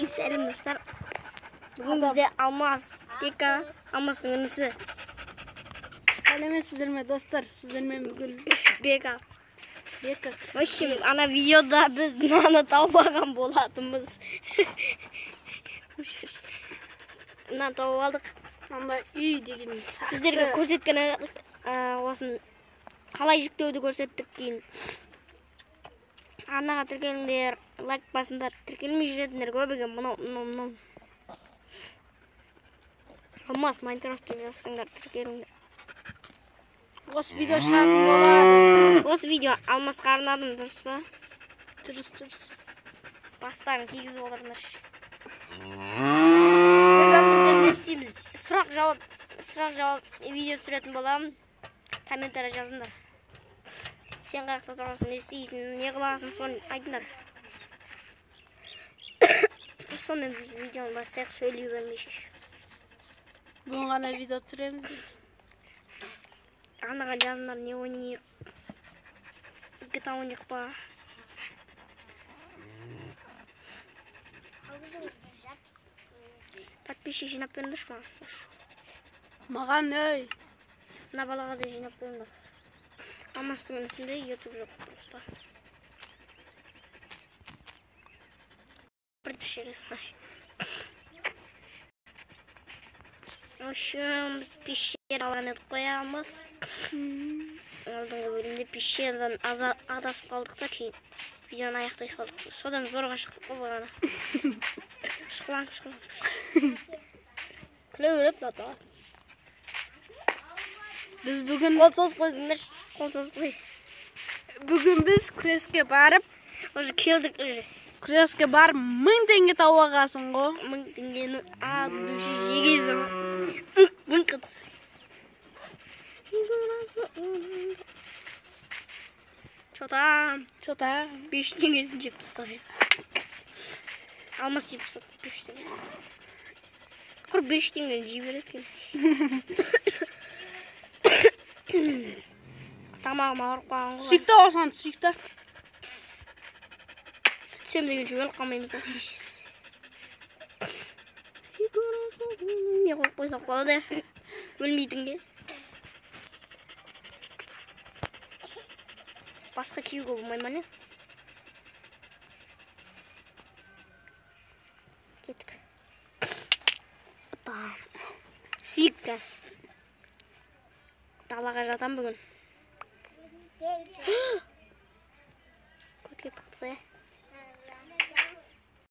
Selam dostlar. Bugün bizde Almaz, Beka, Almaz'ın anısı. Сәлеметсіздер ме достар, сіздермен бүгін Beka. Бека. Başım ana videoda biz nane tavbagan bolatımız. Nane tavuk aldık. Андай үй деген Sizlerge көрсеткен osun қалай жүктеуді көрсеттік кейін. Арнаға тіркеліңдер, лайк басыңдар, тіркелмей жүретіндер көп екен. Мынау. Алмас Майнкрафт жазсаңдар тіркеліңдер. Осы видео шығатын болады. Осы видео Алмасқа арнадым, дұрыс па? Дұрыс. Бастарын кигізіп отырыңдар. Бүгін не істейміз? Сұрақ жауап видео түсіретін боламын. Комментария жазыңдар. Сен қаяқта тұрасың, не істейсің, не қыласың, соны айтыңдар. Сонымен біз видеоны бастайық, сөйлей бермейші. Бүгін ғана видео түсіреміз. Анаға жазыңдар, не ойнайық? GTA ойнайық па? Подписчик жинап беріңдерші маған. Маған өй. Мына балаға да жинап беріңдер. Алмастың інісінде YouTube жоқ просто. Причересный. В общем, біз пещерадан өтіп қоямыз. Алдыңғы бөлімде пещерадан адасып қалдық та кейін видеоны аяқтай салдық. Содан зорға шықтық қой бағана. Шықылаң. Күле береді ата. Біз бүгін Қол соғып қойсыңдар. Қол соғып қой. Бүгін біз күреске барып, Уже келдік уже. күреске барып 1000 теңге тауып алғансың ғой. 1000 теңгені от души жегейсің. Мың қытысы. Чота. 5 теңгесін жеп тастағай. Алмас жеп тастады 5 теңге. Құр 5 теңгені жей береді екен. Тамағым ауырып қалған ғой. Сүйікті олсаң сүйікті. Түсем дегенше өліп қалмаймыз да. Не қойып қойсақ болады? Өлмейтінге. Басқа киюге болмай ма не? Кеттік. Сүйікті. Далаға жатам бүгін. Көтке тықты.